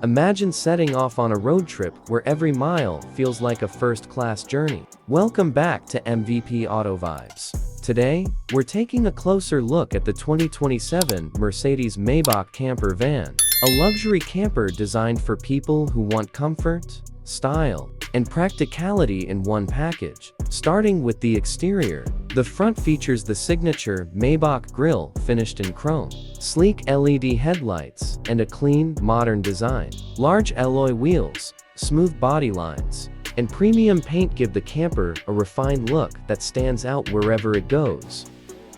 Imagine setting off on a road trip where every mile feels like a first-class journey. Welcome back to MVP AutoVibes. Today, we're taking a closer look at the 2027 Mercedes-Maybach Camper van, a luxury camper designed for people who want comfort, style, and practicality in one package. Starting with the exterior, the front features the signature Maybach grille finished in chrome, sleek LED headlights, and a clean, modern design. Large alloy wheels, smooth body lines, and premium paint give the camper a refined look that stands out wherever it goes.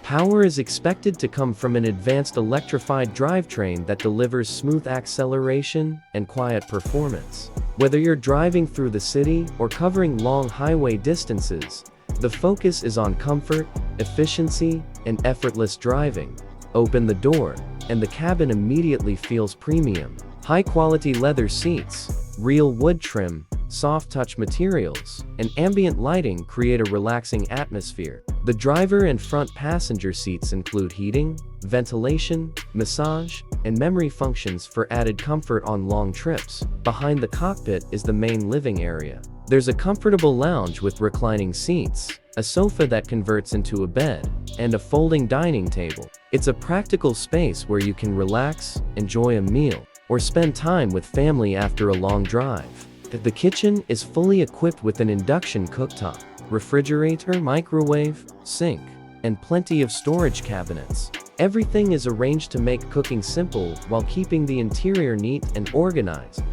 Power is expected to come from an advanced electrified drivetrain that delivers smooth acceleration and quiet performance. Whether you're driving through the city or covering long highway distances, the focus is on comfort, efficiency, and effortless driving. Open the door, and the cabin immediately feels premium. High-quality leather seats, real wood trim, soft touch materials, and ambient lighting create a relaxing atmosphere. The driver and front passenger seats include heating, ventilation, massage, and memory functions for added comfort on long trips. Behind the cockpit is the main living area. There's a comfortable lounge with reclining seats, a sofa that converts into a bed, and a folding dining table. It's a practical space where you can relax, enjoy a meal, or spend time with family after a long drive. The kitchen is fully equipped with an induction cooktop, refrigerator, microwave, sink, and plenty of storage cabinets. Everything is arranged to make cooking simple while keeping the interior neat and organized.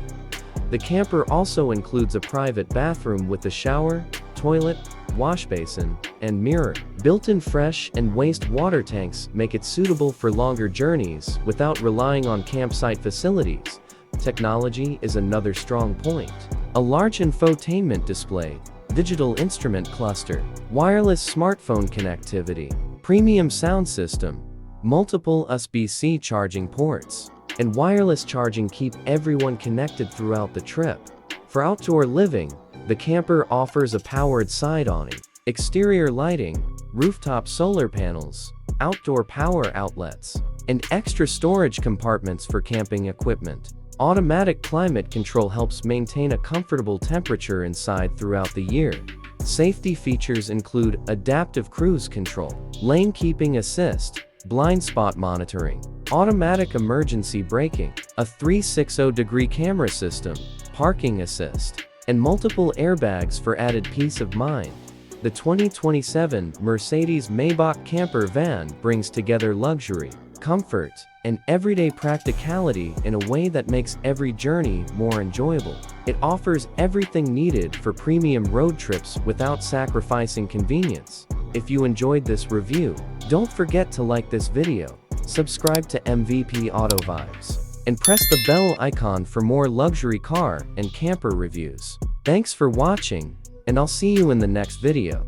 The camper also includes a private bathroom with a shower, toilet, wash basin, and mirror. Built-in fresh and waste water tanks make it suitable for longer journeys without relying on campsite facilities. Technology is another strong point. A large infotainment display, digital instrument cluster, wireless smartphone connectivity, premium sound system, multiple USB-C charging ports, and wireless charging keep everyone connected throughout the trip. For outdoor living, the camper offers a powered side awning, exterior lighting, rooftop solar panels, outdoor power outlets, and extra storage compartments for camping equipment. Automatic climate control helps maintain a comfortable temperature inside throughout the year. Safety features include adaptive cruise control, lane keeping assist, blind spot monitoring, automatic emergency braking, a 360-degree camera system, parking assist, and multiple airbags for added peace of mind. The 2027 Mercedes-Maybach Camper van brings together luxury, comfort, and everyday practicality in a way that makes every journey more enjoyable. It offers everything needed for premium road trips without sacrificing convenience. If you enjoyed this review, don't forget to like this video, subscribe to MVP AutoVibes, and press the bell icon for more luxury car and camper reviews. Thanks for watching, and I'll see you in the next video.